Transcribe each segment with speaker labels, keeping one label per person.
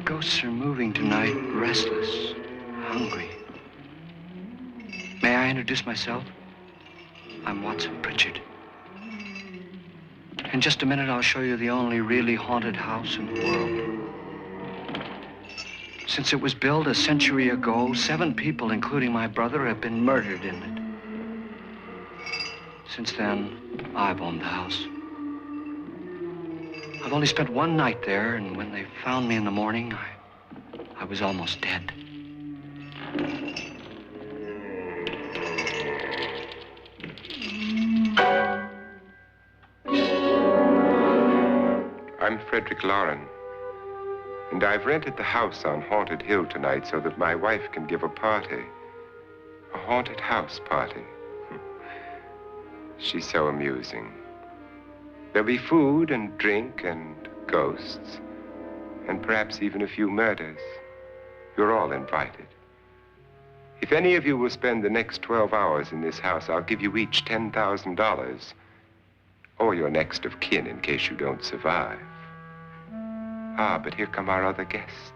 Speaker 1: ghosts are moving tonight, restless, hungry. May I introduce myself? I'm Watson Pritchard. In just a minute, I'll show you the only really haunted house in the world. Since it was built a century ago, 7 people, including my brother, have been murdered in it. Since then, I've owned the house. I've only spent 1 night there, and when they found me in the morning, I was almost dead.
Speaker 2: I'm Frederick Loren, and I've rented the house on Haunted Hill tonight so that my wife can give a party. A haunted house party. She's so amusing. There'll be food and drink and ghosts, and perhaps even a few murders. You're all invited. If any of you will spend the next 12 hours in this house, I'll give you each $10,000, or your next of kin in case you don't survive. Ah, but here come our other guests.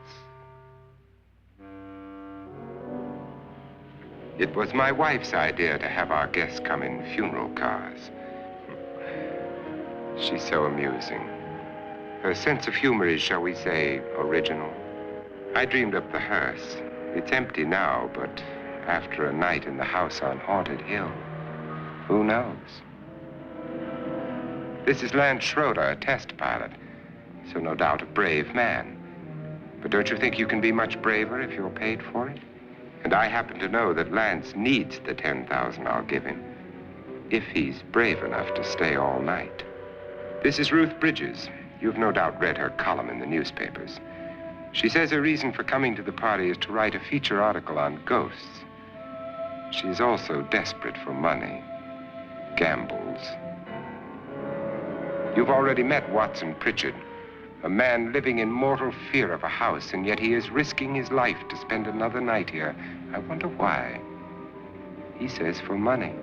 Speaker 2: It was my wife's idea to have our guests come in funeral cars. She's so amusing. Her sense of humor is, shall we say, original. I dreamed up the hearse. It's empty now, but after a night in the house on Haunted Hill, who knows? This is Lance Schroeder, a test pilot, so no doubt a brave man. But don't you think you can be much braver if you're paid for it? And I happen to know that Lance needs the $10,000 I'll give him, if he's brave enough to stay all night. This is Ruth Bridges. You've no doubt read her column in the newspapers. She says her reason for coming to the party is to write a feature article on ghosts. She's also desperate for money, gambles. You've already met Watson Pritchard, a man living in mortal fear of a house, and yet he is risking his life to spend another night here. I wonder why. He says for money.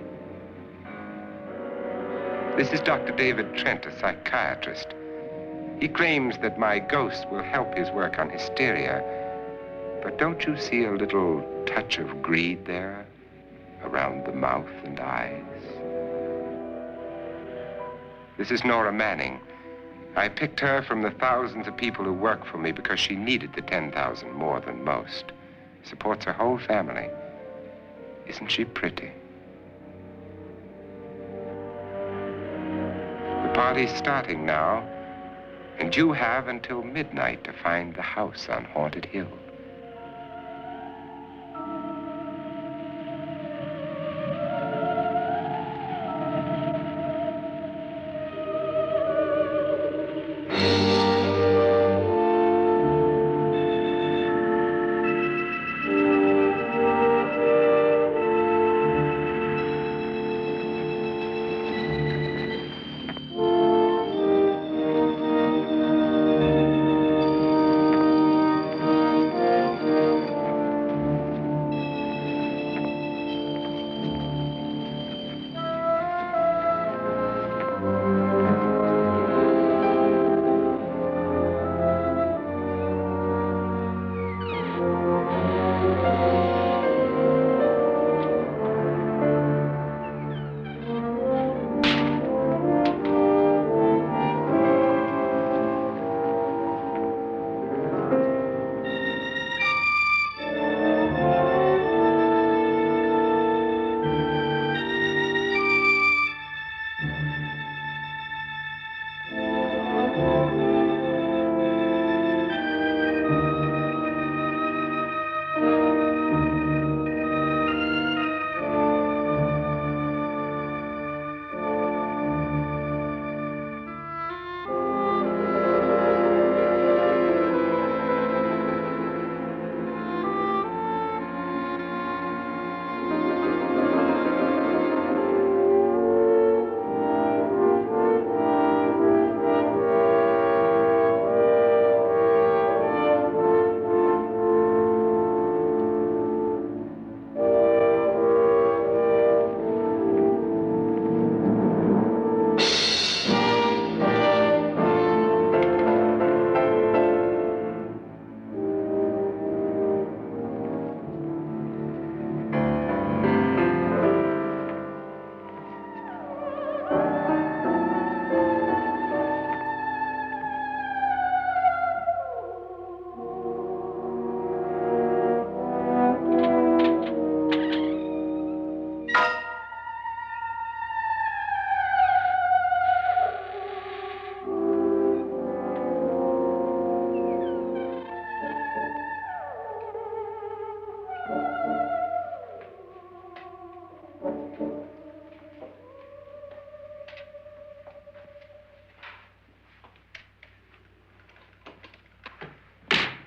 Speaker 2: This is Dr. David Trent, a psychiatrist. He claims that my ghost will help his work on hysteria. But don't you see a little touch of greed there, around the mouth and eyes? This is Nora Manning. I picked her from the thousands of people who work for me because she needed the $10,000 more than most. Supports her whole family. Isn't she pretty? The party's starting now, and you have until midnight to find the house on Haunted Hill.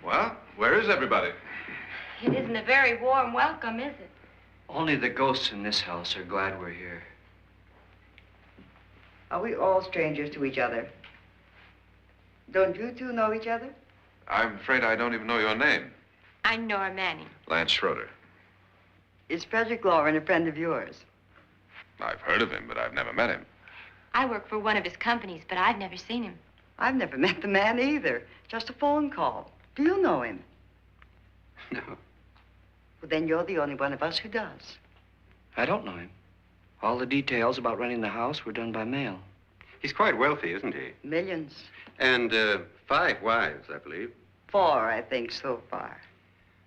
Speaker 3: Well, where is everybody?
Speaker 4: It isn't a very warm welcome, is it?
Speaker 1: Only the ghosts in this house are glad we're here.
Speaker 5: Are we all strangers to each other? Don't you two know each other?
Speaker 3: I'm afraid I don't even know your name.
Speaker 4: I'm Nora Manning.
Speaker 3: Lance Schroeder.
Speaker 5: Is Frederick Loren a friend of yours?
Speaker 3: I've heard of him, but I've never met him.
Speaker 4: I work for one of his companies, but I've never seen him.
Speaker 5: I've never met the man either. Just a phone call. Do you know him?
Speaker 1: No,
Speaker 5: Well, then you're the only one of us who does.
Speaker 1: I don't know him. All the details about renting the house were done by mail.
Speaker 6: He's quite wealthy, isn't he?
Speaker 5: Millions.
Speaker 6: And 5 wives, I believe.
Speaker 5: 4, I think, so far.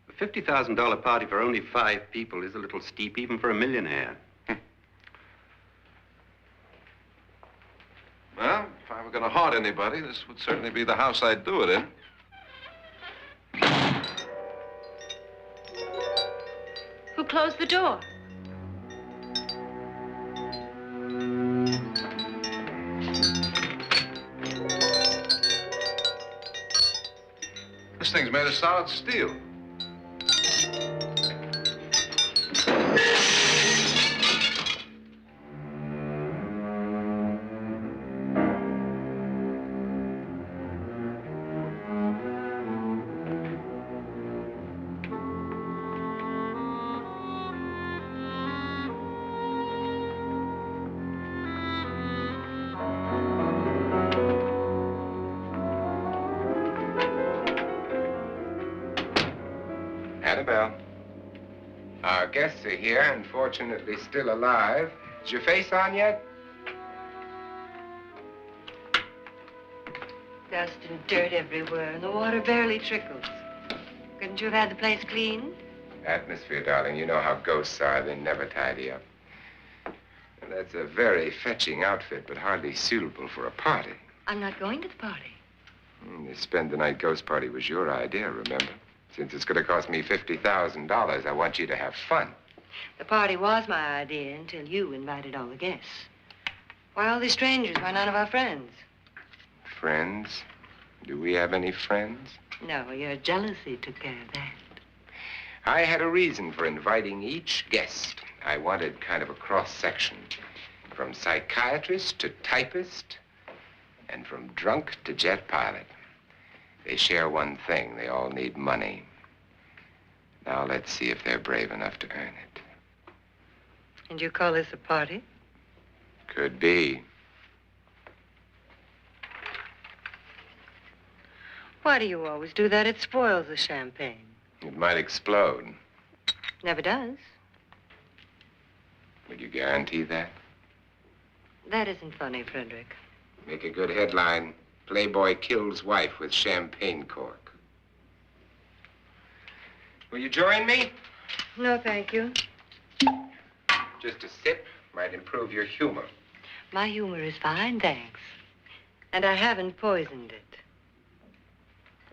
Speaker 6: A $50,000 party for only 5 people is a little steep, even for a millionaire.
Speaker 3: Well, if I were going to haunt anybody, this would certainly be the house I'd do it in.
Speaker 4: Who closed the door?
Speaker 3: This thing's made of solid steel.
Speaker 2: Annabelle, our guests are here, unfortunately still alive. Is your face on yet?
Speaker 5: Dust and dirt everywhere, and the water barely trickles. Couldn't you have had the place cleaned?
Speaker 2: Atmosphere, darling. You know how ghosts are. They never tidy up. And that's a very fetching outfit, but hardly suitable for a party.
Speaker 5: I'm not going to the party.
Speaker 2: The spend-the-night ghost party was your idea, remember? Since it's going to cost me $50,000, I want you to have fun.
Speaker 5: The party was my idea until you invited all the guests. Why all these strangers? Why none of our friends?
Speaker 2: Friends? Do we have any friends?
Speaker 5: No, your jealousy took care of that.
Speaker 2: I had a reason for inviting each guest. I wanted kind of a cross-section. From psychiatrist to typist, and from drunk to jet pilot. They share one thing. They all need money. Now let's see if they're brave enough to earn it.
Speaker 5: And you call this a party?
Speaker 2: Could be.
Speaker 5: Why do you always do that? It spoils the champagne.
Speaker 2: It might explode.
Speaker 5: Never does.
Speaker 2: Would you guarantee that?
Speaker 5: That isn't funny, Frederick.
Speaker 2: Make a good headline. Playboy kills wife with champagne cork. Will you join me?
Speaker 5: No, thank you.
Speaker 2: Just a sip might improve your humor.
Speaker 5: My humor is fine, thanks. And I haven't poisoned it.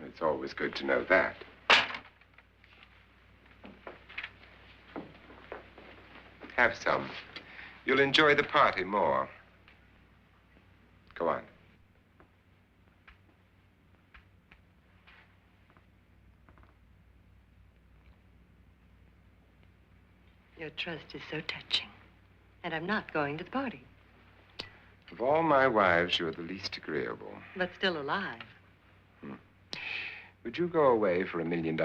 Speaker 2: It's always good to know that. Have some. You'll enjoy the party more. Go on.
Speaker 5: Your trust is so touching. And I'm not going to the party.
Speaker 2: Of all my wives, you're the least agreeable.
Speaker 5: But still alive.
Speaker 2: Would you go away for $1 million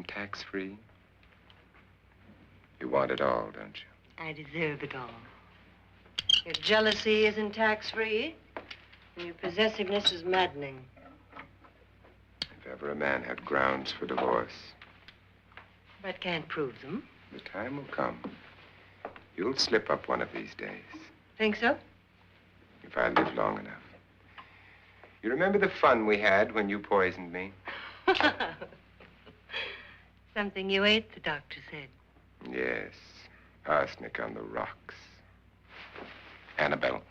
Speaker 2: tax-free? You want it all, don't you?
Speaker 5: I deserve it all. Your jealousy isn't tax-free. And your possessiveness is maddening.
Speaker 2: If ever a man had grounds for divorce,
Speaker 5: But can't prove them.
Speaker 2: the time will come. You'll slip up one of these days,
Speaker 5: Think so?
Speaker 2: if I live long enough. You remember the fun we had when you poisoned me?
Speaker 5: Something you ate, the doctor said.
Speaker 2: Yes, arsenic on the rocks. Annabelle,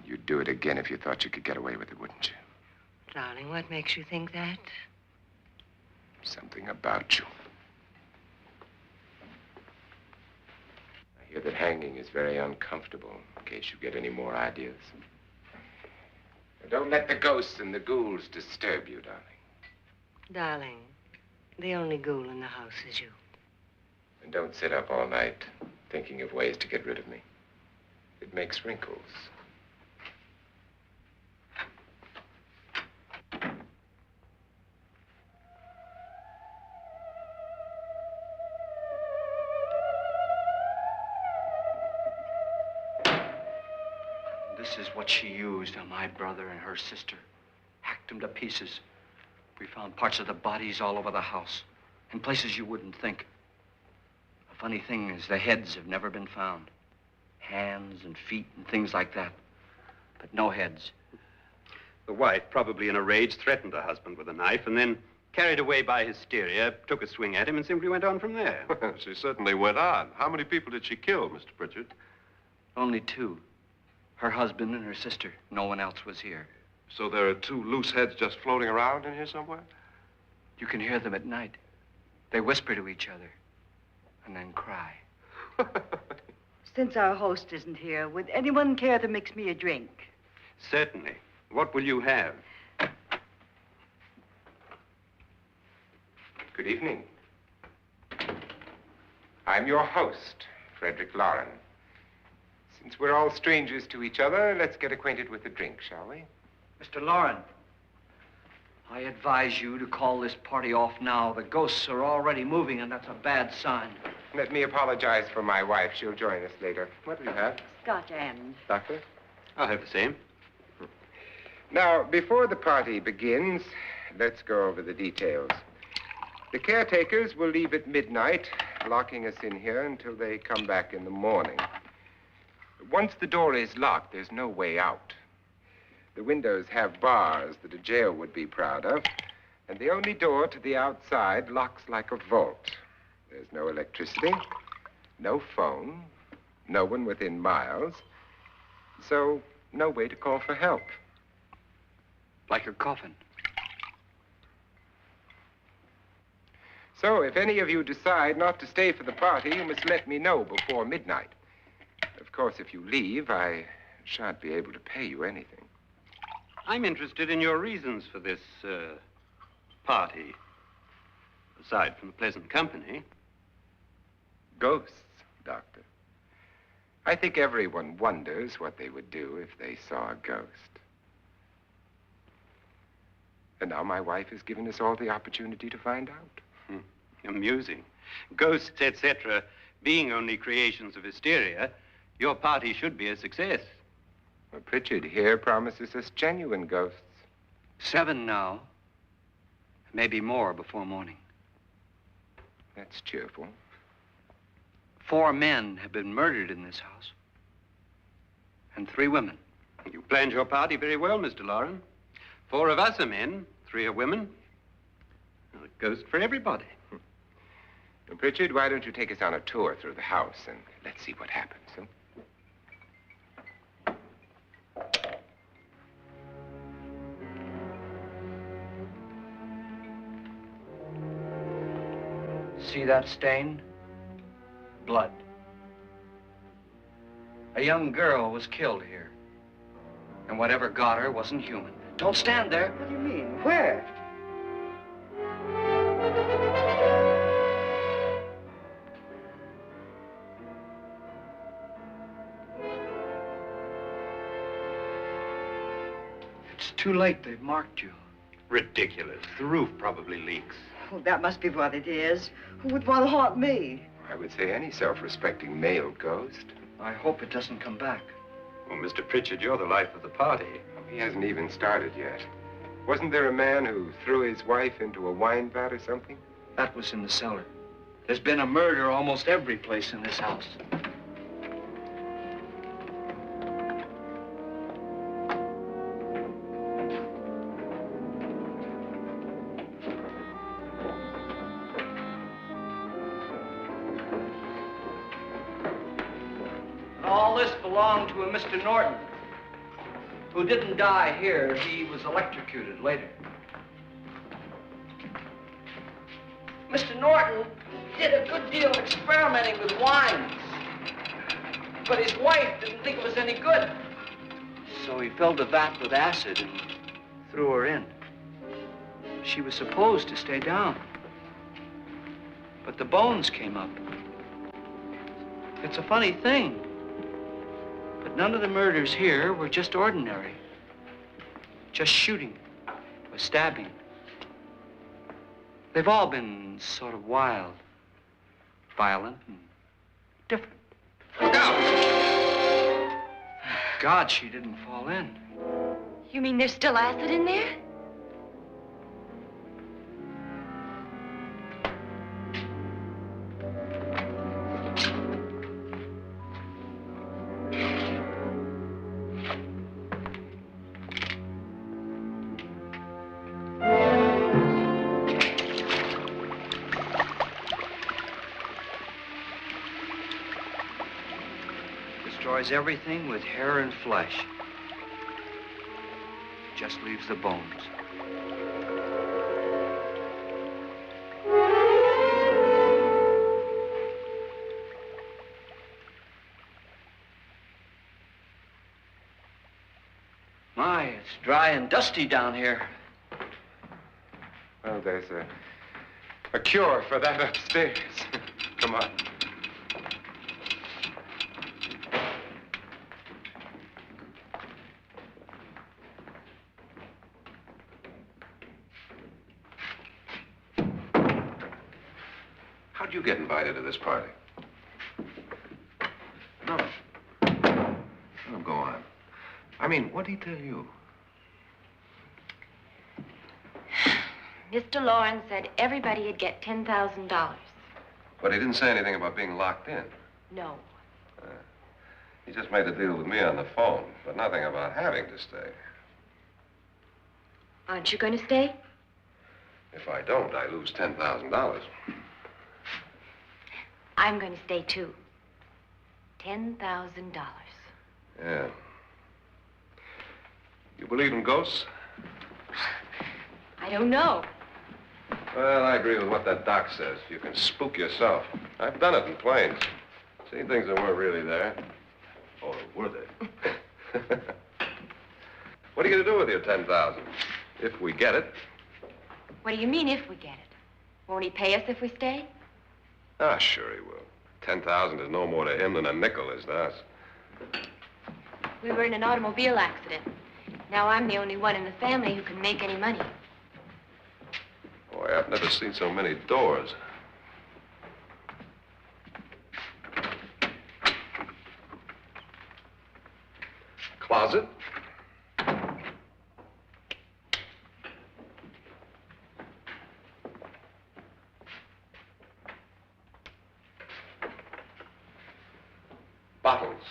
Speaker 2: you'd do it again if you thought you could get away with it, wouldn't you?
Speaker 5: Darling, what makes you think that?
Speaker 2: Something about you. I hear that hanging is very uncomfortable, in case you get any more ideas. Now, don't let the ghosts and the ghouls disturb you, darling.
Speaker 5: Darling, the only ghoul in the house is you.
Speaker 2: And don't sit up all night thinking of ways to get rid of me. It makes wrinkles.
Speaker 1: This is what she used on my brother and her sister. Hacked them to pieces. We found parts of the bodies all over the house, in places you wouldn't think. The funny thing is the heads have never been found. Hands and feet and things like that. But no heads.
Speaker 6: The wife, probably in a rage, threatened her husband with a knife and then, carried away by hysteria, took a swing at him and simply went on from there.
Speaker 3: She certainly went on. How many people did she kill, Mr. Pritchard?
Speaker 1: Only two. Her husband and her sister. No one else was here.
Speaker 3: So there are two loose heads just floating around in here somewhere?
Speaker 1: You can hear them at night. They whisper to each other and then cry.
Speaker 7: Since our host isn't here, would anyone care to mix me a drink?
Speaker 6: Certainly. What will you have?
Speaker 2: Good evening. I'm your host, Frederick Loren. Since we're all strangers to each other, let's get acquainted with a drink, shall we?
Speaker 1: Mr. Loren, I advise you to call this party off now. The ghosts are already moving, and that's a bad sign.
Speaker 2: Let me apologize for my wife. She'll join us later. What do you have?
Speaker 7: Scotch and.
Speaker 2: Doctor?
Speaker 6: I'll have the same.
Speaker 2: Now, before the party begins, let's go over the details. The caretakers will leave at midnight, locking us in here until they come back in the morning. Once the door is locked, there's no way out. The windows have bars that a jail would be proud of, and the only door to the outside locks like a vault. There's no electricity, no phone, no one within miles, so no way to call for help.
Speaker 1: Like a coffin.
Speaker 2: So if any of you decide not to stay for the party, you must let me know before midnight. Of course, if you leave, I shan't be able to pay you anything.
Speaker 6: I'm interested in your reasons for this, party. Aside from the pleasant company.
Speaker 2: Ghosts, Doctor. I think everyone wonders what they would do if they saw a ghost. And now my wife has given us all the opportunity to find out.
Speaker 6: Amusing. Ghosts, etc., being only creations of hysteria, your party should be a success.
Speaker 2: Well, Pritchard here promises us genuine ghosts.
Speaker 1: 7 now. Maybe more before morning.
Speaker 2: That's cheerful.
Speaker 1: 4 men have been murdered in this house. And 3 women.
Speaker 6: You planned your party very well, Mr. Loren. 4 of us are men, 3 are women. Well, a ghost for everybody.
Speaker 2: Now, Pritchard, why don't you take us on a tour through the house and let's see what happens, huh?
Speaker 1: See that stain? Blood. A young girl was killed here. And whatever got her wasn't human. Don't stand there.
Speaker 7: What do you mean? Where?
Speaker 1: It's too late. They've marked you.
Speaker 6: Ridiculous. The roof probably leaks.
Speaker 7: Oh, that must be what it is. Who would want to haunt me?
Speaker 2: I would say any self-respecting male ghost.
Speaker 1: I hope it doesn't come back.
Speaker 6: Well, Mr. Pritchard, you're the life of the party.
Speaker 2: He hasn't even started yet. Wasn't there a man who threw his wife into a wine vat or something?
Speaker 1: That was in the cellar. There's been a murder almost every place in this house. All this belonged to a Mr. Norton, who didn't die here. He was electrocuted later. Mr. Norton did a good deal of experimenting with wines, but his wife didn't think it was any good. So he filled the vat with acid and threw her in. She was supposed to stay down. But the bones came up. It's a funny thing. But none of the murders here were just ordinary. Just shooting or stabbing. They've all been sort of wild, violent, and different.
Speaker 3: Look out!
Speaker 1: Thank God she didn't fall in.
Speaker 4: You mean there's still acid in there?
Speaker 1: Destroys everything with hair and flesh. Just leaves the bones. My, it's dry and dusty down here.
Speaker 2: Well, there's a cure for that upstairs. Come on.
Speaker 3: How'd you get invited to this party? No. Oh, go on. I mean, what did he tell you?
Speaker 4: Mr. Loren said everybody'd get $10,000.
Speaker 3: But he didn't say anything about being locked in.
Speaker 4: No.
Speaker 3: He just made a deal with me on the phone, but nothing about having to stay.
Speaker 4: Aren't you going to stay?
Speaker 3: If I don't, I lose $10,000.
Speaker 4: I'm going to stay, too. $10,000.
Speaker 3: Yeah. You believe in ghosts?
Speaker 4: I don't know.
Speaker 3: Well, I agree with what that doc says. You can spook yourself. I've done it in planes. Seen things that weren't really there. Or were they? What are you going to do with your $10,000? If we get it.
Speaker 4: What do you mean, if we get it? Won't he pay us if we stay?
Speaker 3: Ah, sure he will. 10,000 is no more to him than a nickel is to us.
Speaker 4: We were in an automobile accident. Now I'm the only one in the family who can make any money.
Speaker 3: Boy, I've never seen so many doors. Closet? Bottles.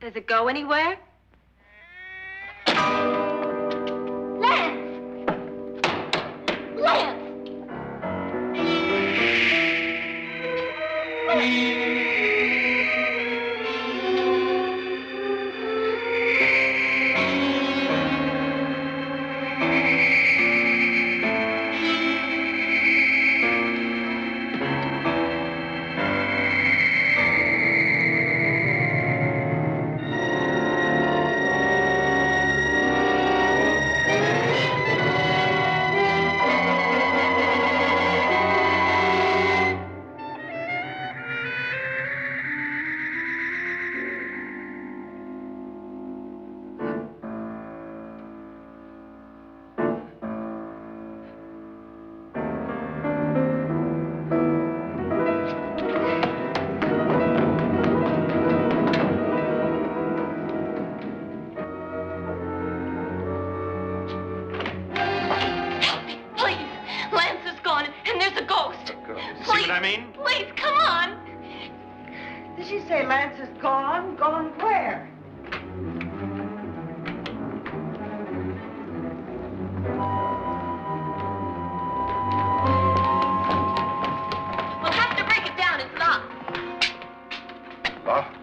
Speaker 4: Does it go anywhere? Lance! Lance! Please, come on.
Speaker 7: Did she say Lance is gone? Gone where?
Speaker 4: We'll have to break it down. It's locked.
Speaker 3: Locked?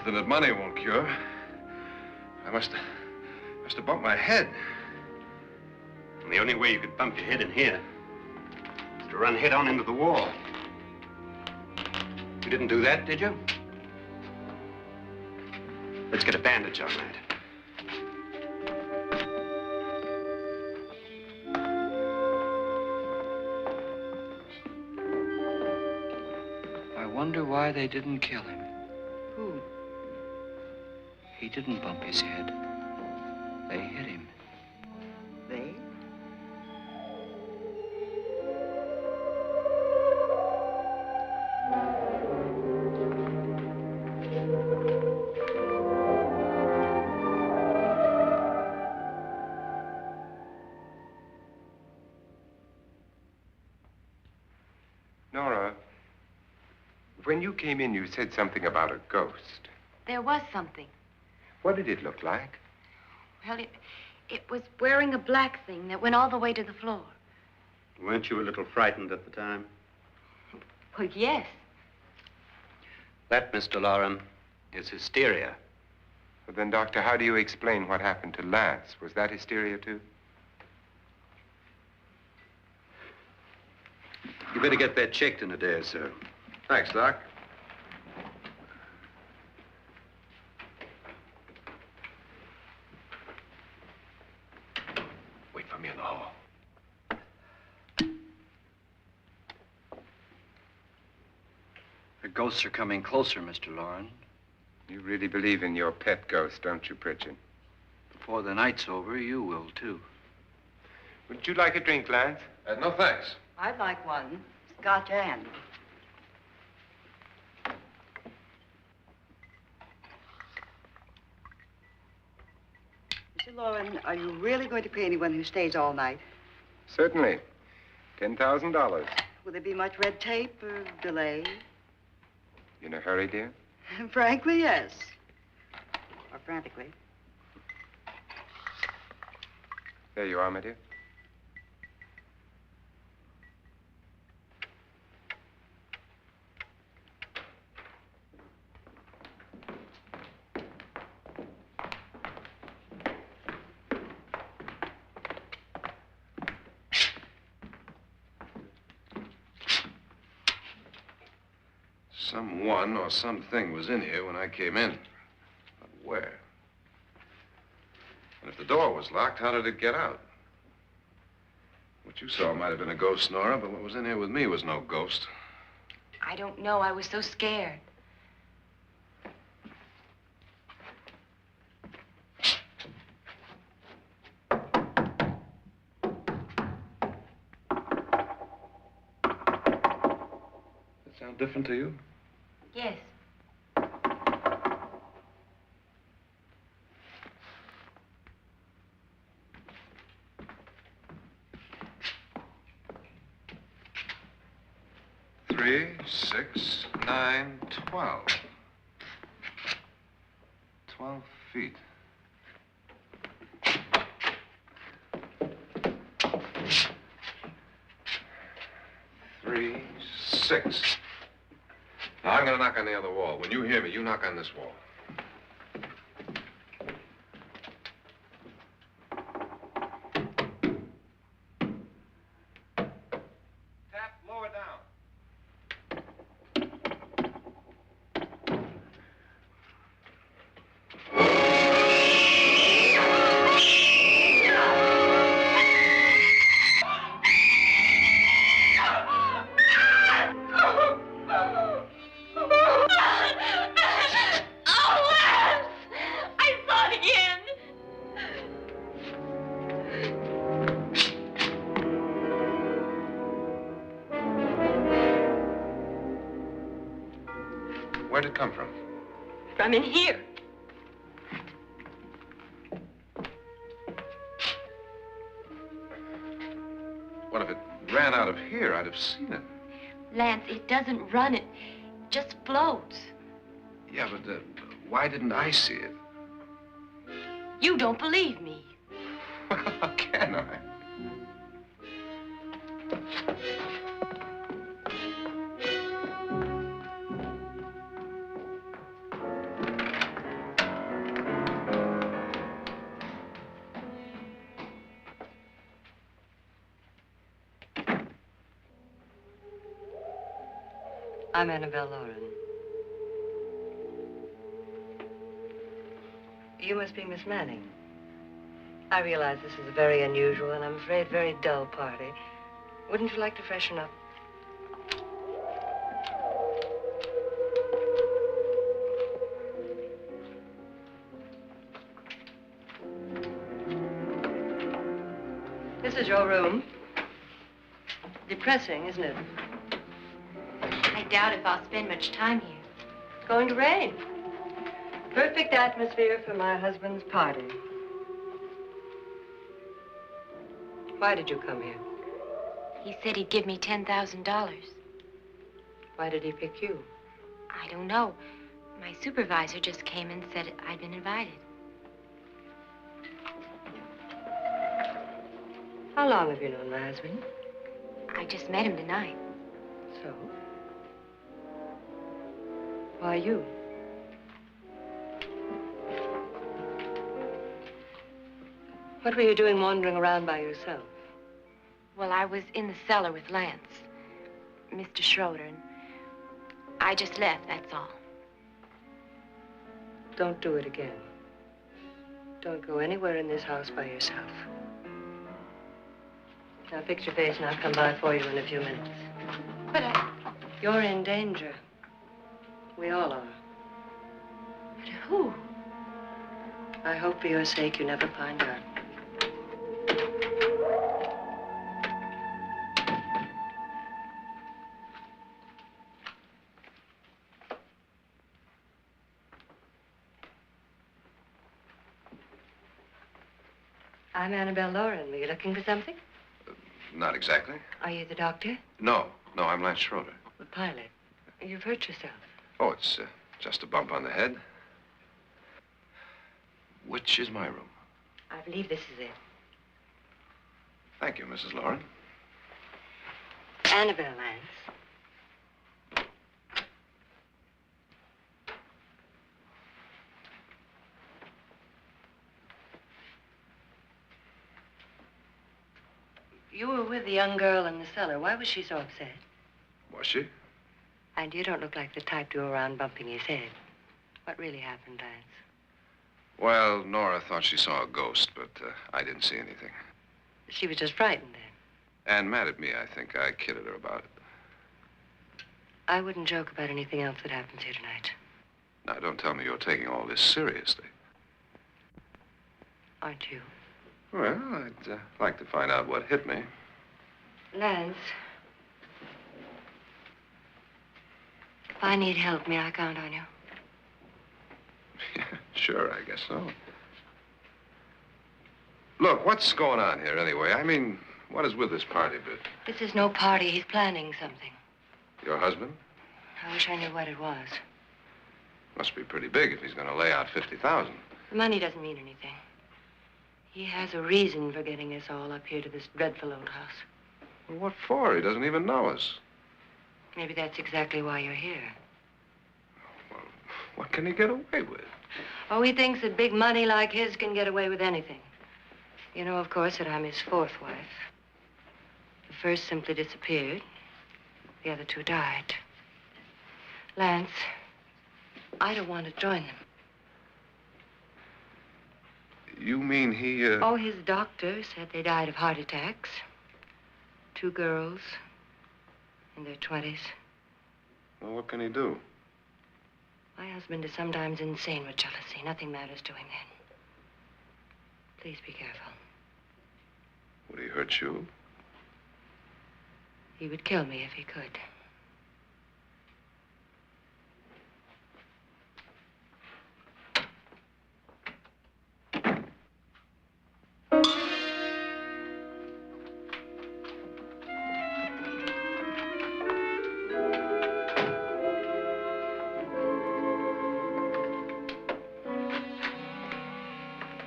Speaker 3: something that money won't cure. I must have bumped my head.
Speaker 6: And the only way you could bump your head in here is to run head on into the wall. You didn't do that, did you? Let's get a bandage on that.
Speaker 1: I wonder why they didn't kill him.
Speaker 7: Who?
Speaker 1: He didn't bump his head. They hit him.
Speaker 7: They?
Speaker 2: Nora, when you came in, you said something about a ghost.
Speaker 4: There was something.
Speaker 2: What did it look like?
Speaker 4: Well, it was wearing a black thing that went all the way to the floor.
Speaker 6: Weren't you a little frightened at the time?
Speaker 4: Well, yes.
Speaker 6: That, Mr. Loren, is hysteria.
Speaker 2: Well, then, Doctor, how do you explain what happened to Lance? Was that hysteria, too?
Speaker 6: You better get that checked in a day or so.
Speaker 3: Thanks, Doc. Wait for me in the hall.
Speaker 1: The ghosts are coming closer, Mr. Loren.
Speaker 2: You really believe in your pet ghost, don't you, Pritchard?
Speaker 1: Before the night's over, you will, too.
Speaker 2: Would you like a drink, Lance?
Speaker 3: No, thanks.
Speaker 7: I'd like one. Scotch and. Mr. Loren, are you really going to pay anyone who stays all night?
Speaker 2: Certainly. $10,000.
Speaker 7: Will there be much red tape or delay?
Speaker 2: In a hurry, dear?
Speaker 7: Frankly, yes. Or frantically.
Speaker 2: There you are, my dear.
Speaker 3: Someone or something was in here when I came in. But where? And if the door was locked, how did it get out? What you saw might have been a ghost, Nora, but what was in here with me was no ghost.
Speaker 4: I don't know. I was so scared.
Speaker 3: Does that sound different to you?
Speaker 4: Yes.
Speaker 3: Three, 6, 9, 12. 12 feet. Three, 6. Now, I'm going to knock on the other wall. When you hear me, you knock on this wall. Tap lower down. Where'd it come from?
Speaker 4: From in here.
Speaker 3: What if it ran out of here? I'd have seen it.
Speaker 4: Lance, it doesn't run. It just floats.
Speaker 3: Yeah, but why didn't I see it?
Speaker 4: You don't believe me.
Speaker 3: Well, how can I?
Speaker 5: I'm Annabelle Loren. You must be Miss Manning. I realize this is a very unusual and I'm afraid very dull party. Wouldn't you like to freshen up? This is your room. Depressing, isn't it?
Speaker 4: I doubt if I'll spend much time here.
Speaker 5: It's going to rain. Perfect atmosphere for my husband's party. Why did you come here?
Speaker 4: He said he'd give me $10,000.
Speaker 5: Why did he pick you?
Speaker 4: I don't know. My supervisor just came and said I'd been invited.
Speaker 5: How long have you known my husband?
Speaker 4: I just met him tonight.
Speaker 5: So? Why you? What were you doing wandering around by yourself?
Speaker 4: Well, I was in the cellar with Lance, Mr. Schroeder, and I just left, that's all.
Speaker 5: Don't do it again. Don't go anywhere in this house by yourself. Now fix your face and I'll come by for you in a few minutes.
Speaker 4: But
Speaker 5: You're in danger. We all are.
Speaker 4: But who?
Speaker 5: I hope for your sake you never find out. I'm Annabelle Loren. Were you looking for something?
Speaker 3: Not exactly.
Speaker 5: Are you the doctor?
Speaker 3: No, I'm Lance Schroeder.
Speaker 5: The pilot. You've hurt yourself.
Speaker 3: Oh, it's just a bump on the head. Which is my room?
Speaker 5: I believe this is it.
Speaker 3: Thank you, Mrs. Loren.
Speaker 5: Annabelle, Lance. You were with the young girl in the cellar. Why was she so upset?
Speaker 3: Was she?
Speaker 5: And you don't look like the type to go around bumping his head. What really happened, Lance?
Speaker 3: Well, Nora thought she saw a ghost, but I didn't see anything.
Speaker 5: She was just frightened then.
Speaker 3: And mad at me, I think. I kidded her about it.
Speaker 5: I wouldn't joke about anything else that happens here tonight.
Speaker 3: Now, don't tell me you're taking all this seriously.
Speaker 5: Aren't you?
Speaker 3: Well, I'd like to find out what hit me.
Speaker 5: Lance. If I need help, may I count on you?
Speaker 3: Yeah, sure, I guess so. Look, what's going on here anyway? I mean, what is with this party bit?
Speaker 5: This is no party. He's planning something.
Speaker 3: Your husband?
Speaker 5: I wish I knew what it was.
Speaker 3: Must be pretty big if he's going to lay out 50,000.
Speaker 5: The money doesn't mean anything. He has a reason for getting us all up here to this dreadful old house.
Speaker 3: Well, what for? He doesn't even know us.
Speaker 5: Maybe that's exactly why you're here.
Speaker 3: Well, what can he get away with?
Speaker 5: Oh, he thinks that big money like his can get away with anything. You know, of course, that I'm his fourth wife. The first simply disappeared. The other two died. Lance, I don't want to join them.
Speaker 3: You mean he,
Speaker 5: Oh, his doctor said they died of heart attacks. 2 girls in their 20s.
Speaker 3: Well, what can he do?
Speaker 5: My husband is sometimes insane with jealousy. Nothing matters to him then. Please be careful.
Speaker 3: Would he hurt you?
Speaker 5: He would kill me if he could.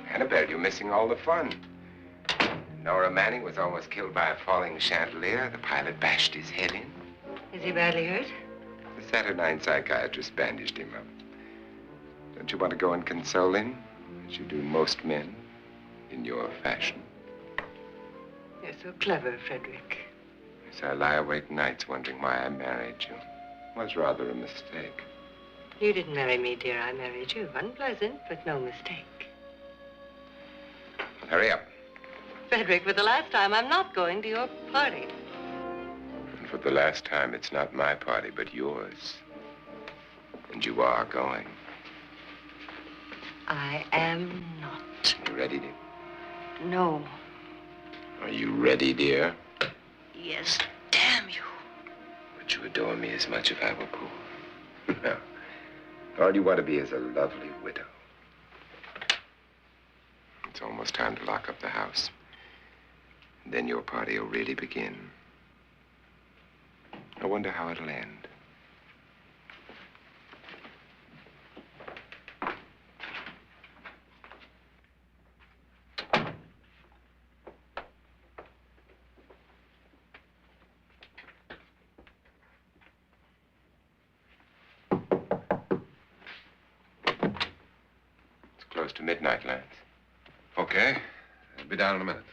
Speaker 2: Annabelle, you're missing all the fun. Nora Manning was almost killed by a falling chandelier. The pilot bashed his head in.
Speaker 5: Is he badly hurt?
Speaker 2: The Saturnine psychiatrist bandaged him up. Don't you want to go and console him, as you do most men, in your fashion?
Speaker 5: You're so clever, Frederick.
Speaker 2: So I lie awake nights wondering why I married you. Was rather a mistake.
Speaker 5: You didn't marry me, dear. I married you. Unpleasant, but no mistake.
Speaker 2: Hurry up.
Speaker 5: Frederick, for the last time, I'm not going to your party.
Speaker 2: And for the last time, it's not my party, but yours. And you are going.
Speaker 5: I am not.
Speaker 2: You ready, dear?
Speaker 5: No.
Speaker 2: Are you ready, dear?
Speaker 5: Yes, damn you.
Speaker 2: Would you adore me as much if I were poor? No. All you want to be is a lovely widow. It's almost time to lock up the house. Then your party will really begin. I wonder how it'll end. It's close to midnight, Lance.
Speaker 3: Okay. I'll be down in a minute.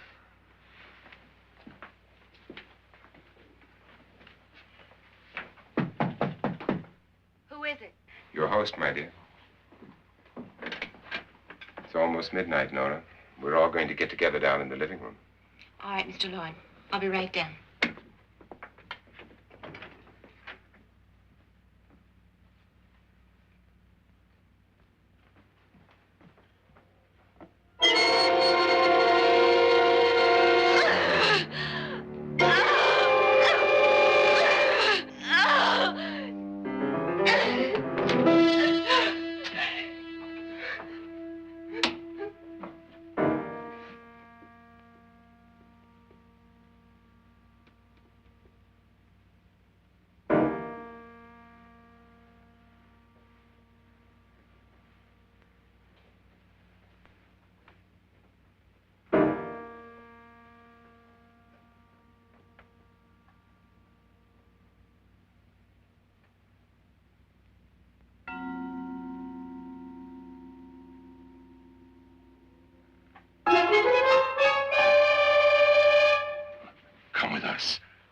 Speaker 4: Who is it?
Speaker 2: Your host, my dear. It's almost midnight, Nora. We're all going to get together down in the living room.
Speaker 4: All right, Mr. Loren. I'll be right down.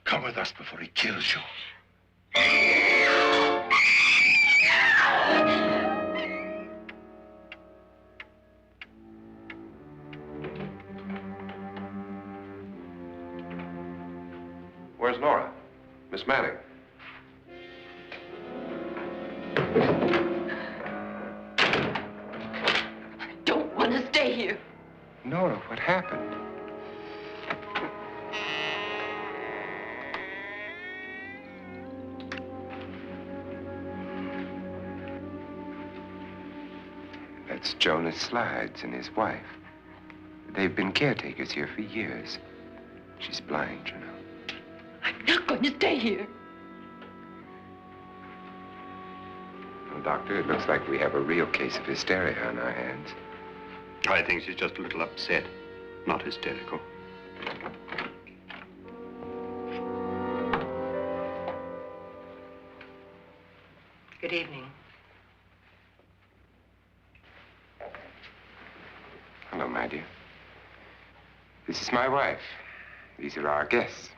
Speaker 3: Come with us before he kills you. Where's Nora? Miss Manning?
Speaker 4: I don't want to stay here.
Speaker 2: Nora, what happened? That's Jonas Slides and his wife. They've been caretakers here for years. She's blind, you know.
Speaker 4: I'm not going to stay here.
Speaker 2: Well, Doctor, it looks like we have a real case of hysteria on our hands.
Speaker 6: I think she's just a little upset, not hysterical.
Speaker 5: Good evening.
Speaker 2: Hello, my dear. This is my wife. These are our guests.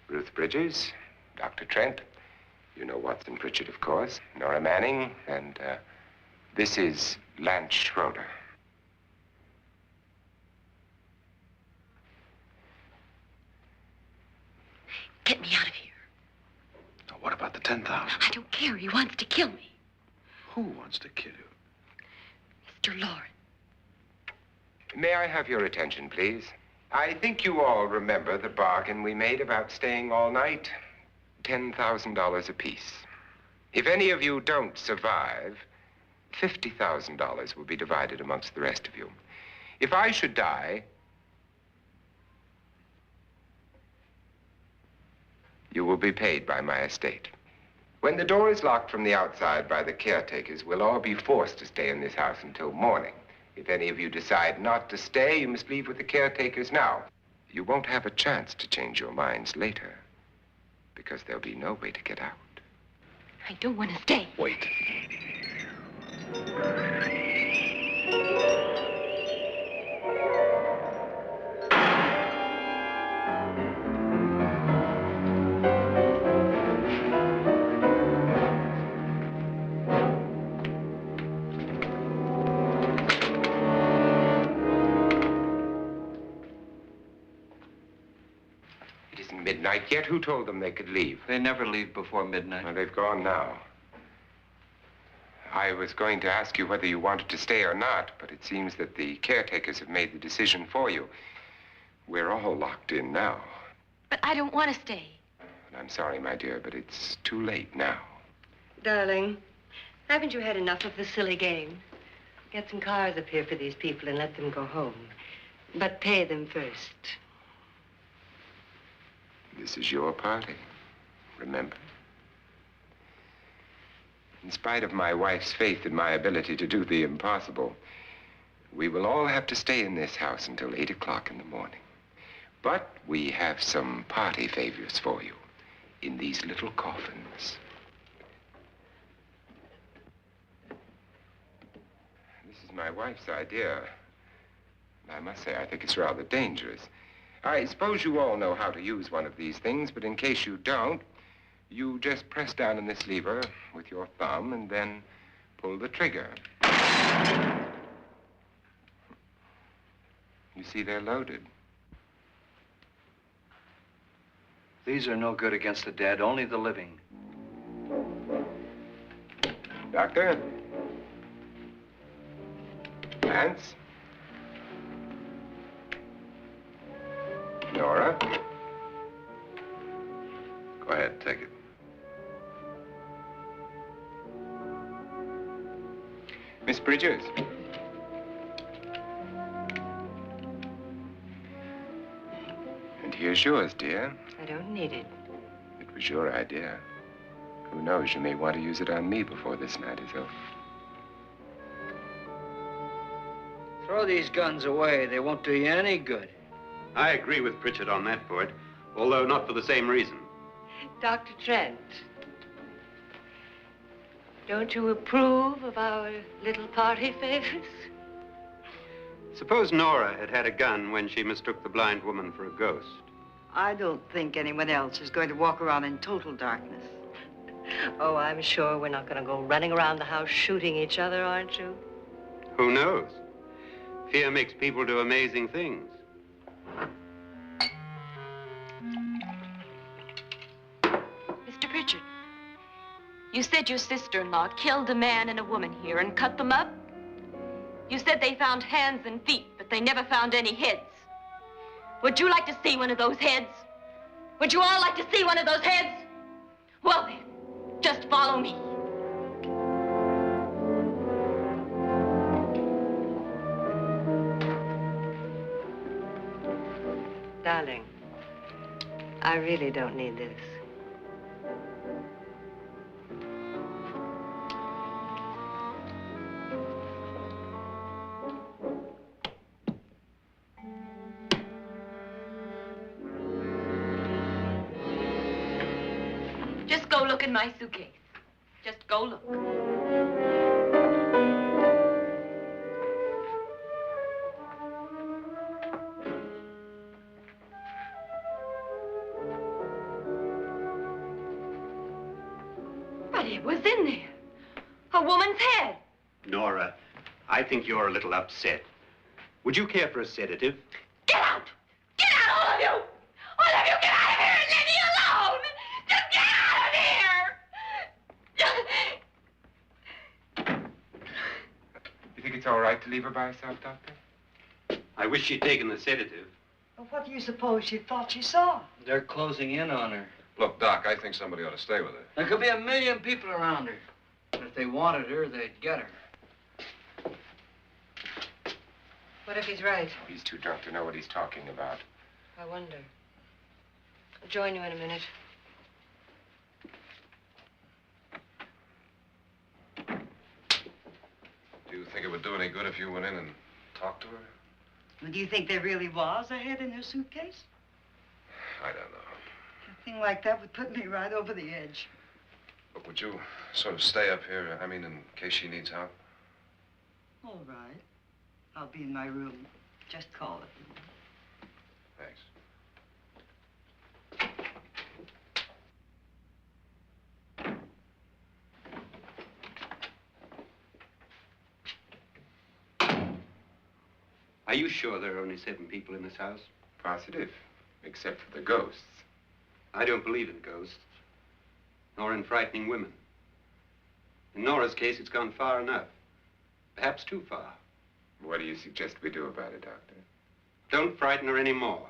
Speaker 2: Ruth Bridges, Dr. Trent. You know Watson Pritchard, of course. Nora Manning, and this is Lance Schroeder.
Speaker 4: Get me out of here.
Speaker 3: Now, what about the 10,000?
Speaker 4: I don't care. He wants to kill me.
Speaker 3: Who wants to kill you?
Speaker 4: Mr. Loren.
Speaker 2: May I have your attention, please? I think you all remember the bargain we made about staying all night. $10,000 apiece. If any of you don't survive, $50,000 will be divided amongst the rest of you. If I should die, you will be paid by my estate. When the door is locked from the outside by the caretakers, we'll all be forced to stay in this house until morning. If any of you decide not to stay, you must leave with the caretakers now. You won't have a chance to change your minds later, because there'll be no way to get out.
Speaker 4: I don't want to stay.
Speaker 3: Wait.
Speaker 2: isn't midnight yet. Who told them they could leave?
Speaker 1: They never leave before midnight.
Speaker 2: Well, they've gone now. I was going to ask you whether you wanted to stay or not, but it seems that the caretakers have made the decision for you. We're all locked in now.
Speaker 4: But I don't want to stay.
Speaker 2: And I'm sorry, my dear, but it's too late now.
Speaker 5: Darling, haven't you had enough of the silly game? Get some cars up here for these people and let them go home. But pay them first.
Speaker 2: This is your party, remember? In spite of my wife's faith in my ability to do the impossible, we will all have to stay in this house until 8 o'clock in the morning. But we have some party favors for you in these little coffins. This is my wife's idea. I must say, I think it's rather dangerous. I suppose you all know how to use one of these things, but in case you don't, you just press down on this lever with your thumb and then pull the trigger. You see, they're loaded.
Speaker 1: These are no good against the dead, only the living.
Speaker 2: Doctor? Lance? Nora?
Speaker 3: Go ahead, take it.
Speaker 2: Miss Bridges? And here's yours, dear.
Speaker 5: I don't need it.
Speaker 2: It was your idea. Who knows, you may want to use it on me before this night is over.
Speaker 8: Throw these guns away. They won't do you any good.
Speaker 6: I agree with Pritchard on that point, although not for the same reason.
Speaker 5: Dr. Trent, don't you approve of our little party favors?
Speaker 6: Suppose Nora had had a gun when she mistook the blind woman for a ghost.
Speaker 7: I don't think anyone else is going to walk around in total darkness.
Speaker 5: Oh, I'm sure we're not going to go running around the house shooting each other, aren't you?
Speaker 6: Who knows? Fear makes people do amazing things.
Speaker 4: Mr. Pritchard, you said your sister-in-law killed a man and a woman here and cut them up? You said they found hands and feet, but they never found any heads. Would you like to see one of those heads? Would you all like to see one of those heads? Well then, just follow me.
Speaker 5: Darling, I really don't need this.
Speaker 4: Just go look in my suitcase. Just go look. But it was in there. A woman's head.
Speaker 6: Nora, I think you're a little upset. Would you care for a sedative?
Speaker 4: Get out! Get out, all of you! All of you, get out of here and leave me alone! Just get out of here!
Speaker 2: You think it's all right to leave her by herself, Doctor?
Speaker 6: I wish she'd taken the sedative.
Speaker 7: Well, what do you suppose she thought she saw?
Speaker 8: They're closing in on her.
Speaker 3: Look, Doc, I think somebody ought to stay with her.
Speaker 8: There could be 1 million people around her. And if they wanted her, they'd get her.
Speaker 5: What if he's right?
Speaker 2: He's too drunk to know what he's talking about.
Speaker 5: I wonder. I'll join you in a minute.
Speaker 3: Do you think it would do any good if you went in and talked to her?
Speaker 7: Well, do you think there really was a head in her suitcase?
Speaker 3: I don't know.
Speaker 7: A thing like that would put me right over the edge.
Speaker 3: Look, would you sort of stay up here, I mean, in case she needs help?
Speaker 7: All right. I'll be in my room. Just call it.
Speaker 3: Thanks.
Speaker 6: Are you sure there are only 7 people in this house?
Speaker 2: Positive, except for the ghosts.
Speaker 6: I don't believe in ghosts, nor in frightening women. In Nora's case, it's gone far enough. Perhaps too far.
Speaker 2: What do you suggest we do about it, Doctor?
Speaker 6: Don't frighten her anymore.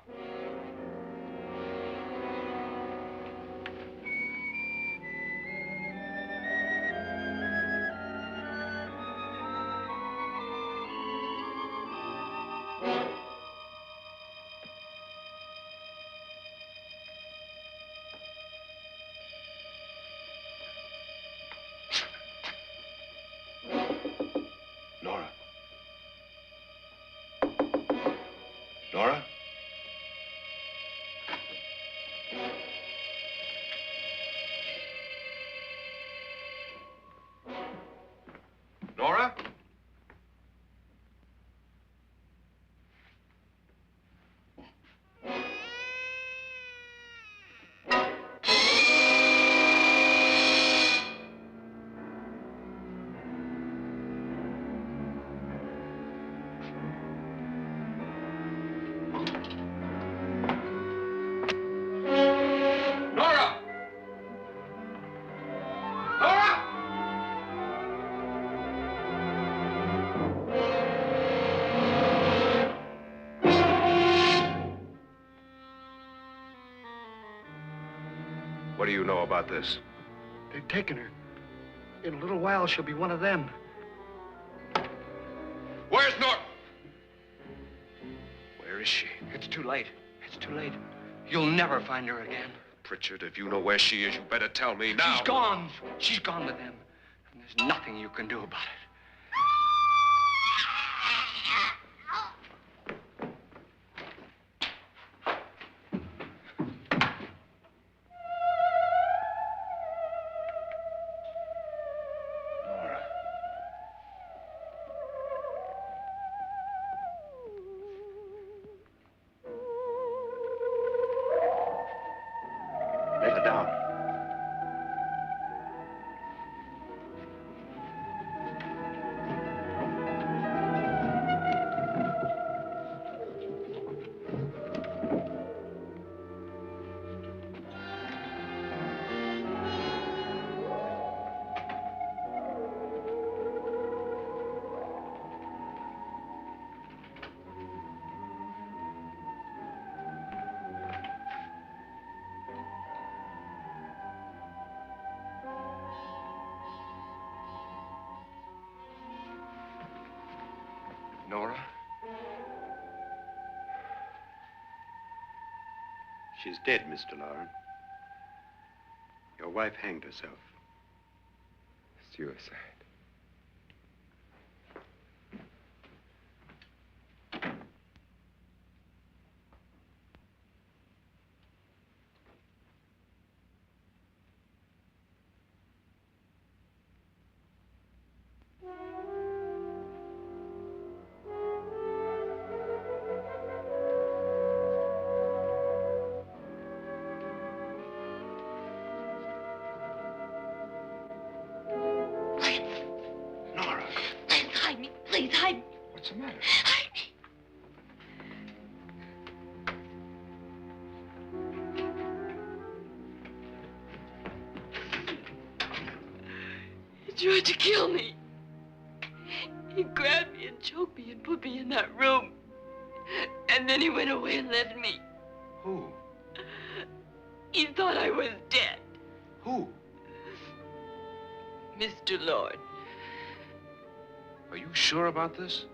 Speaker 3: Nora? Nora? Nora? Nora! Nora! What do you know about this?
Speaker 9: They've taken her. In a little while, she'll be one of them.
Speaker 3: Where's Nora? Where is she?
Speaker 1: It's too late. It's too late. You'll never find her again.
Speaker 3: Pritchard, if you know where she is, you better tell me now.
Speaker 1: She's gone. She's gone with them. And there's nothing you can do about it.
Speaker 3: Nora. Lay her down. Nora?
Speaker 6: She's dead, Mr. Loren. Your wife hanged herself.
Speaker 2: Suicide.
Speaker 3: Nora,
Speaker 4: Please hide me. Please hide me.
Speaker 3: what's the matter?
Speaker 4: Hide me. He tried to kill me. He grabbed me and choked me and put me in that room. And then he went away and left me.
Speaker 3: Who?
Speaker 4: He thought I was dead.
Speaker 3: Who?
Speaker 4: Mr. Lord.
Speaker 3: Are you sure about this?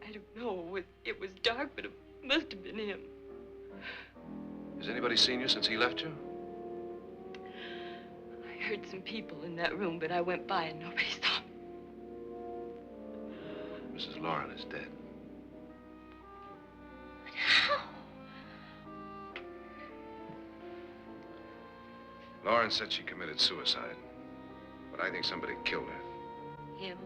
Speaker 4: I don't know. It was dark, but it must have been him.
Speaker 3: Has anybody seen you since he left you?
Speaker 4: I heard some people in that room, but I went by and nobody saw me.
Speaker 3: Mrs. Loren is dead.
Speaker 4: But how?
Speaker 3: Loren said she committed suicide, but I think somebody killed her.
Speaker 4: Him.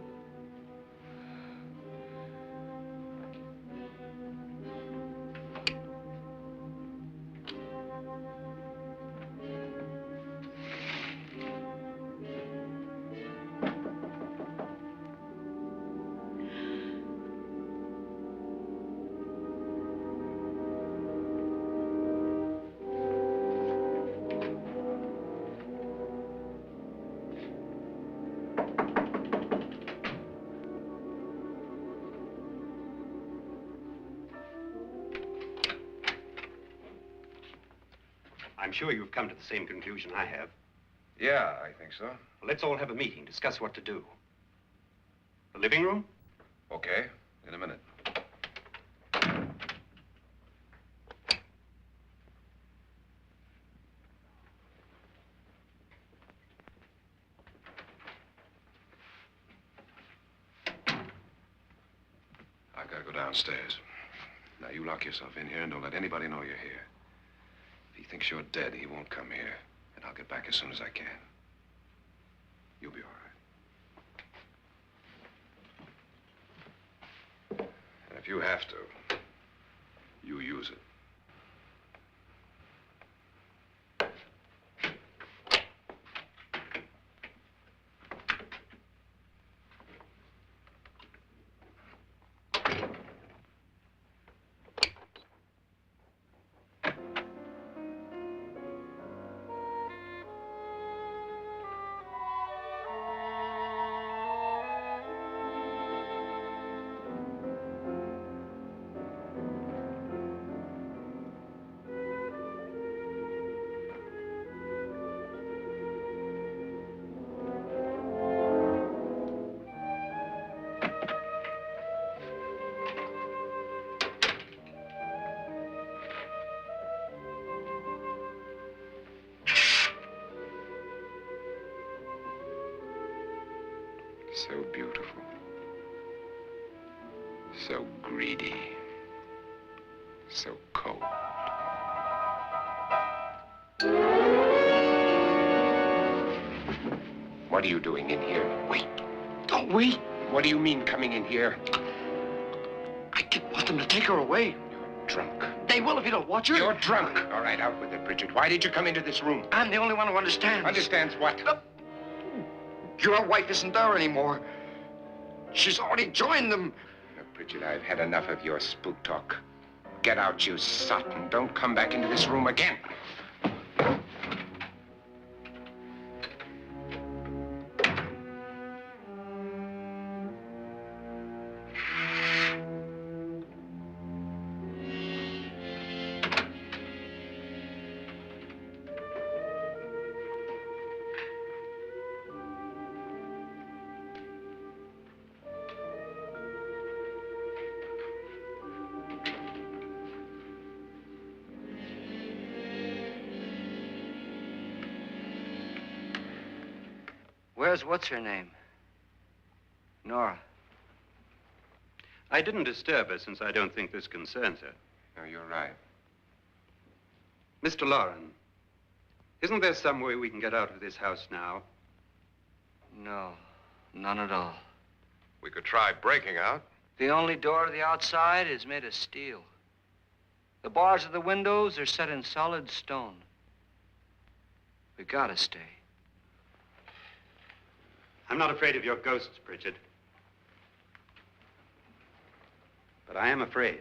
Speaker 6: I'm sure you've come to the same conclusion I have.
Speaker 3: Yeah, I think so.
Speaker 6: Well, let's all have a meeting, discuss what to do. The living room?
Speaker 3: Okay, in a minute. I've got to go downstairs. Now, you lock yourself in here and don't let anybody know you're here. If he thinks you're dead, he won't come here. And I'll get back as soon as I can. You'll be all right. And if you have to, you use it. So beautiful. So greedy. So cold. What are you doing in here?
Speaker 9: Wait. Don't wait.
Speaker 2: What do you mean coming in here?
Speaker 9: I didn't want them to take her away.
Speaker 2: You're drunk.
Speaker 9: They will if you don't watch her.
Speaker 2: You're drunk. All right, out with it, Bridget. Why did you come into this room?
Speaker 9: I'm the only one who understands.
Speaker 2: Understands what?
Speaker 9: Your wife isn't there anymore. She's already joined them.
Speaker 2: Look, Bridget, I've had enough of your spook talk. Get out, you sot, and don't come back into this room again.
Speaker 8: Where's what's-her-name? Nora.
Speaker 6: I didn't disturb her since I don't think this concerns her.
Speaker 2: No, you're right.
Speaker 6: Mr. Loren, isn't there some way we can get out of this house now?
Speaker 8: No, none at all.
Speaker 3: We could try breaking out.
Speaker 8: The only door to the outside is made of steel. The bars of the windows are set in solid stone. We gotta stay.
Speaker 6: I'm not afraid of your ghosts, Bridget. But I am afraid.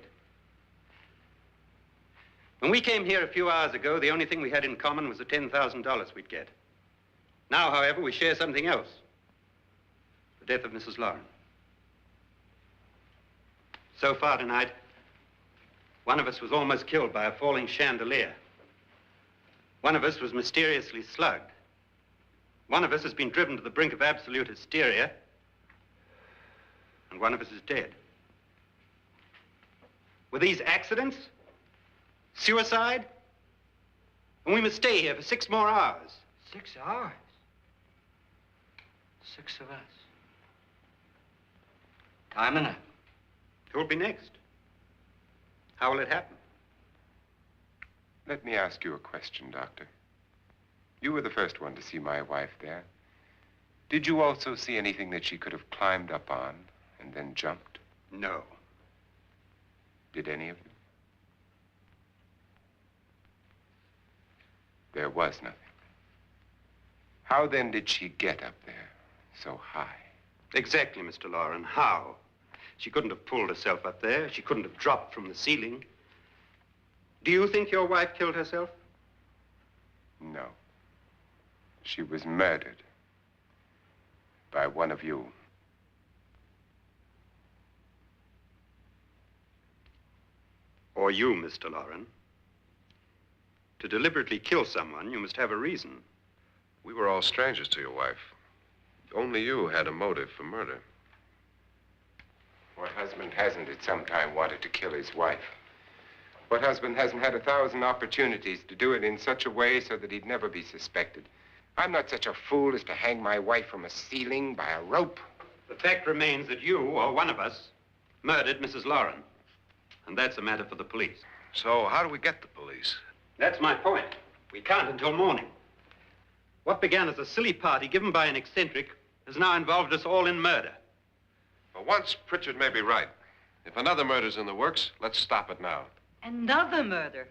Speaker 6: When we came here a few hours ago, the only thing we had in common was the $10,000 we'd get. Now, however, we share something else. The death of Mrs. Loren. So far tonight, one of us was almost killed by a falling chandelier. One of us was mysteriously slugged. One of us has been driven to the brink of absolute hysteria, and one of us is dead. Were these accidents? Suicide? And we must stay here for 6 more hours.
Speaker 8: 6 hours? 6 of us. Time enough.
Speaker 6: Who will be next? How will it happen?
Speaker 2: Let me ask you a question, Doctor. You were the first one to see my wife there. Did you also see anything that she could have climbed up on and then jumped?
Speaker 6: No.
Speaker 2: Did any of you? There was nothing. How then did she get up there so high?
Speaker 6: Exactly, Mr. Loren. How? She couldn't have pulled herself up there. She couldn't have dropped from the ceiling. Do you think your wife killed herself?
Speaker 2: No. She was murdered by one of you.
Speaker 6: Or you, Mr. Loren. To deliberately kill someone, you must have a reason.
Speaker 3: We were all strangers to your wife. Only you had a motive for murder.
Speaker 2: What husband hasn't at some time wanted to kill his wife? What husband hasn't had 1,000 opportunities to do it in such a way so that he'd never be suspected? I'm not such a fool as to hang my wife from a ceiling by a rope.
Speaker 6: The fact remains that you, or one of us, murdered Mrs. Loren. And that's a matter for the police.
Speaker 3: So how do we get the police?
Speaker 6: That's my point. We can't until morning. What began as a silly party given by an eccentric has now involved us all in murder.
Speaker 3: For once, Pritchard may be right. If another murder's in the works, let's stop it now.
Speaker 7: Another murder?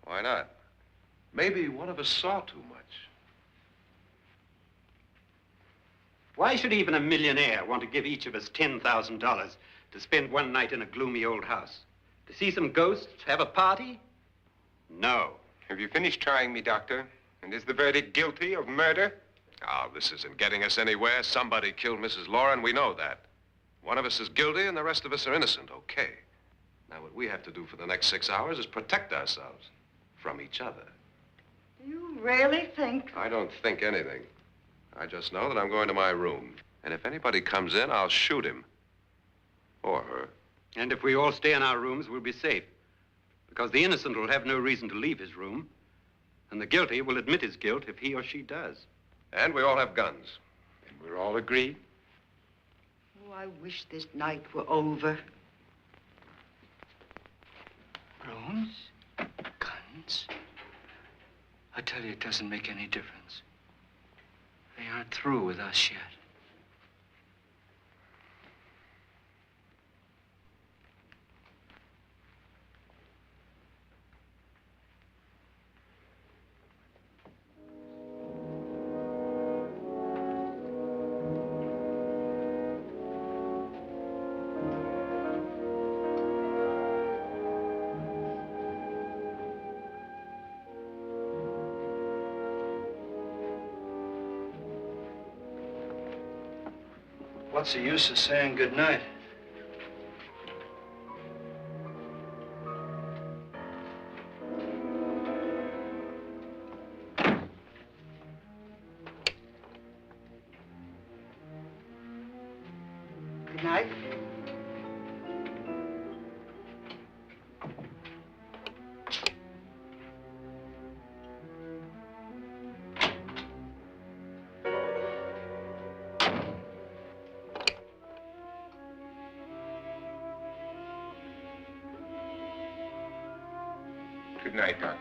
Speaker 3: Why not? Maybe one of us saw too much.
Speaker 6: Why should even a millionaire want to give each of us $10,000 to spend one night in a gloomy old house? To see some ghosts, have a party? No.
Speaker 2: Have you finished trying me, Doctor? And is the verdict guilty of murder?
Speaker 3: Oh, this isn't getting us anywhere. Somebody killed Mrs. Loren, we know that. One of us is guilty and the rest of us are innocent, okay. Now, what we have to do for the next 6 hours is protect ourselves from each other.
Speaker 7: You really think?
Speaker 3: I don't think anything. I just know that I'm going to my room. And if anybody comes in, I'll shoot him. Or her.
Speaker 6: And if we all stay in our rooms, we'll be safe. Because the innocent will have no reason to leave his room. And the guilty will admit his guilt if he or she does.
Speaker 3: And we all have guns.
Speaker 2: And we're all agreed?
Speaker 7: Oh, I wish this night were over.
Speaker 8: Rooms? Guns? I tell you, it doesn't make any difference. They aren't through with us yet.
Speaker 10: What's the use of saying goodnight?
Speaker 7: Good night.
Speaker 2: Good night, Doctor.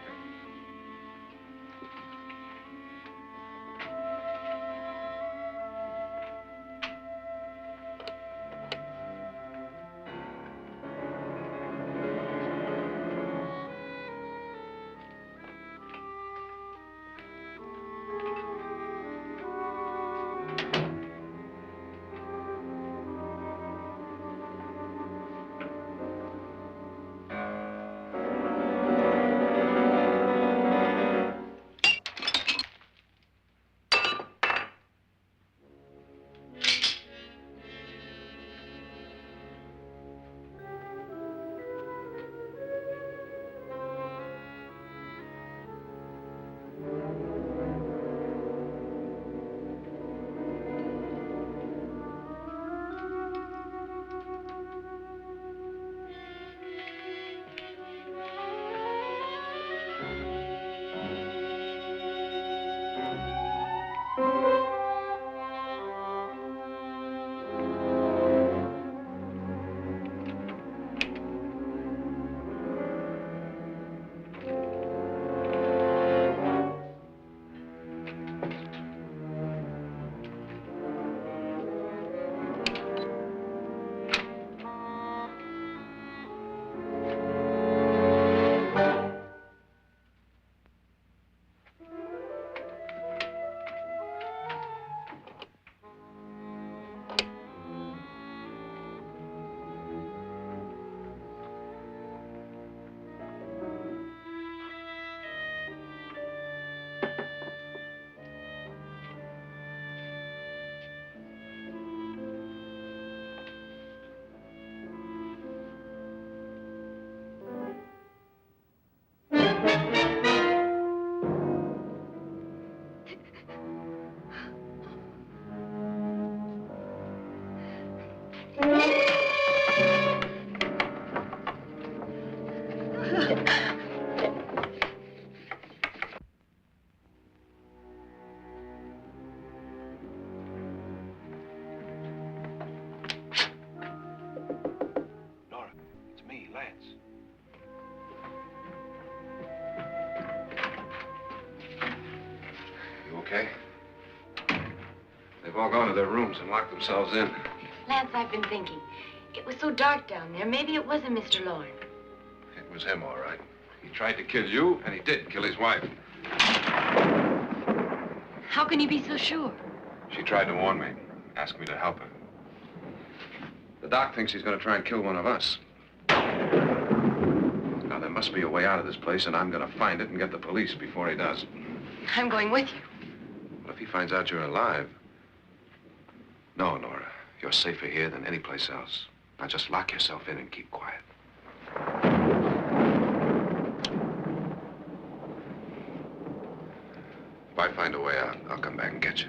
Speaker 3: Nora, it's me, Lance. You okay? They've all gone to their rooms and locked themselves in.
Speaker 4: Lance, I've been thinking. It was so dark down there. Maybe it wasn't Mr. Loren.
Speaker 3: It was him, all right. He tried to kill you, and he did kill his wife.
Speaker 4: How can you be so sure?
Speaker 3: She tried to warn me, asked me to help her. The doc thinks he's going to try and kill one of us. Now, there must be a way out of this place, and I'm going to find it and get the police before he does.
Speaker 4: I'm going with you.
Speaker 3: What if he finds out you're alive? No, Nora. You're safer here than any place else. Now, just lock yourself in and keep quiet. If I find a way out, I'll come back and get you.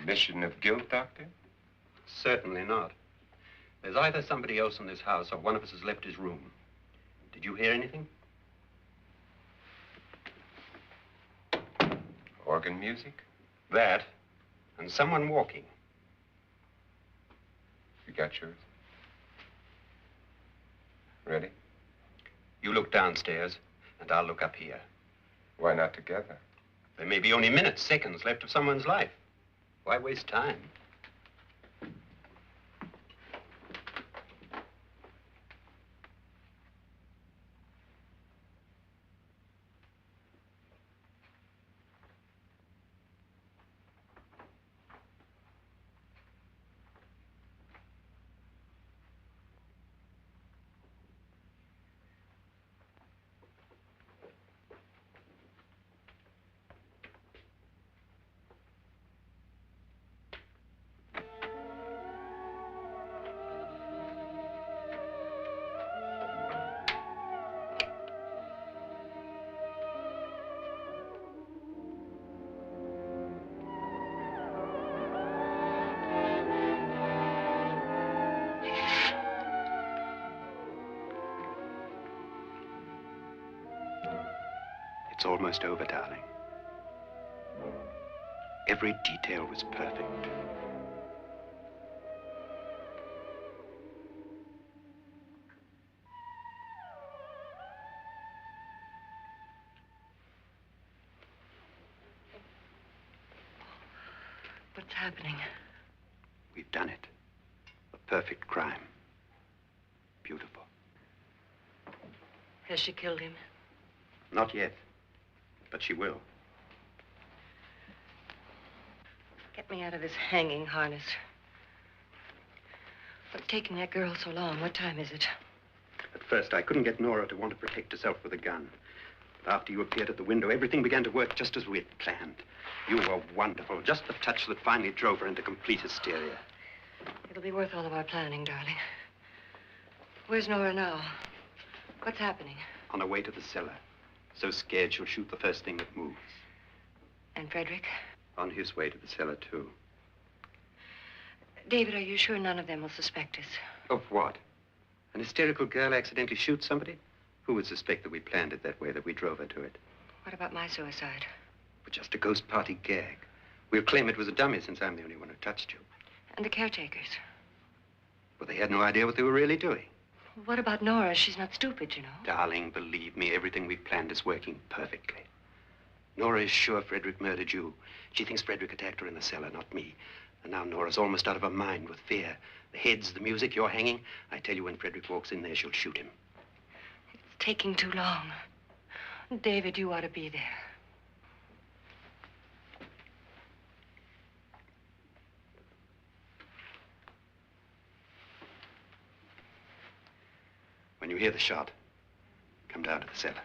Speaker 2: Admission of guilt, Doctor?
Speaker 6: Certainly not. There's either somebody else in this house or one of us has left his room. Did you hear anything?
Speaker 2: Organ music?
Speaker 6: That, and someone walking.
Speaker 2: You got yours? Ready?
Speaker 6: You look downstairs, and I'll look up here.
Speaker 2: Why not together?
Speaker 6: There may be only minutes, seconds left of someone's life. Why waste time? It's almost over, darling. Every detail was perfect.
Speaker 5: What's happening?
Speaker 6: We've done it. A perfect crime. Beautiful.
Speaker 5: Has she killed him?
Speaker 6: Not yet, but she will.
Speaker 5: Get me out of this hanging harness. What's taking that girl so long? What time is it?
Speaker 6: At first, I couldn't get Nora to want to protect herself with a gun. But after you appeared at the window, everything began to work just as we had planned. You were wonderful. Just the touch that finally drove her into complete hysteria.
Speaker 5: It'll be worth all of our planning, darling. Where's Nora now? What's happening?
Speaker 6: On her way to the cellar. So scared she'll shoot the first thing that moves.
Speaker 5: And Frederick?
Speaker 6: On his way to the cellar, too.
Speaker 5: David, are you sure none of them will suspect us?
Speaker 6: Of what? An hysterical girl accidentally shoots somebody? Who would suspect that we planned it that way, that we drove her to it?
Speaker 5: What about my suicide?
Speaker 6: But just a ghost party gag. We'll claim it was a dummy since I'm the only one who touched you.
Speaker 5: And the caretakers?
Speaker 6: But they had no idea what they were really doing.
Speaker 5: What about Nora? She's not stupid, you know.
Speaker 6: Darling, believe me, everything we've planned is working perfectly. Nora is sure Frederick murdered you. She thinks Frederick attacked her in the cellar, not me. And now Nora's almost out of her mind with fear. The heads, the music, you're hanging. I tell you, when Frederick walks in there, she'll shoot him.
Speaker 5: It's taking too long. David, you ought to be there.
Speaker 6: When you hear the shot, come down to the cellar.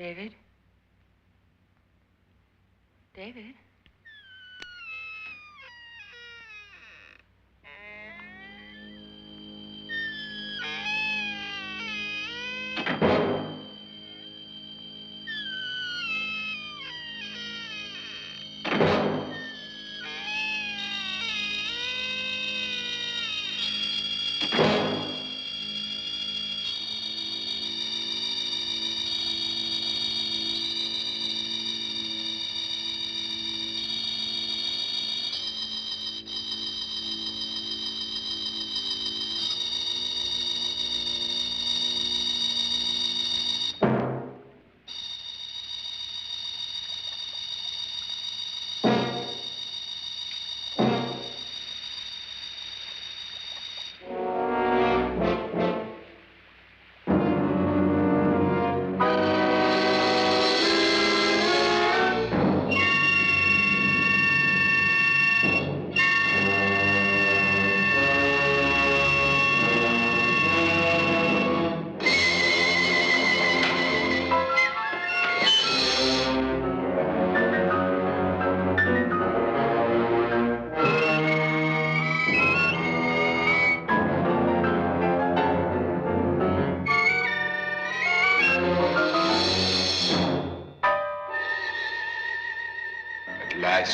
Speaker 5: David? David?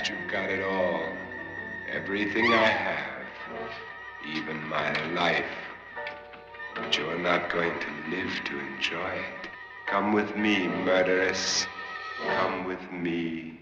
Speaker 2: You've got it all. Everything I have. Even my life. But you're not going to live to enjoy it. Come with me, murderess. Come with me.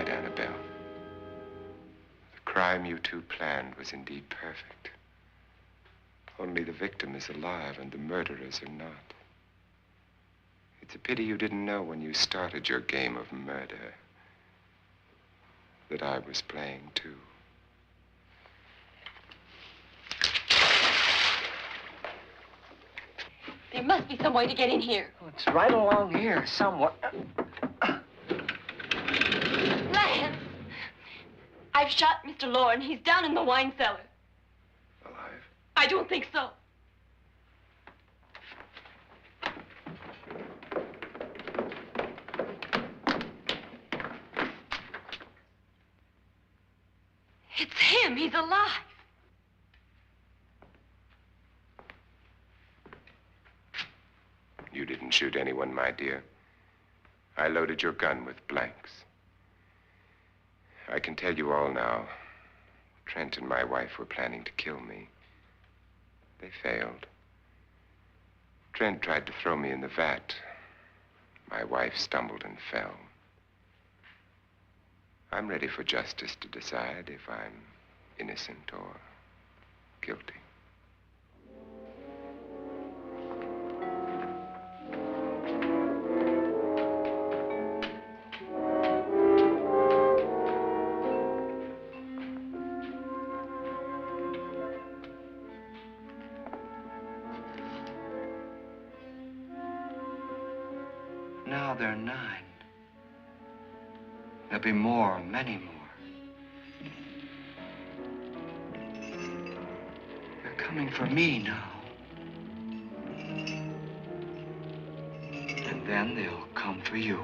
Speaker 2: Annabelle. The crime you two planned was indeed perfect. Only the victim is alive and the murderers are not. It's a pity you didn't know when you started your game of murder that I was playing too.
Speaker 4: There must be some way to get in here.
Speaker 8: Oh, it's right along here somewhere.
Speaker 4: Lance! I've shot Mr. Loren. He's down in the wine cellar.
Speaker 3: Alive?
Speaker 4: I don't think so. It's him. He's alive.
Speaker 2: You didn't shoot anyone, my dear. I loaded your gun with blanks. I can tell you all now. Trent and my wife were planning to kill me. They failed. Trent tried to throw me in the vat. My wife stumbled and fell. I'm ready for justice to decide if I'm innocent or guilty.
Speaker 8: Now they're 9.
Speaker 1: There'll be more, many more. They're coming for me now. And then they'll come for you.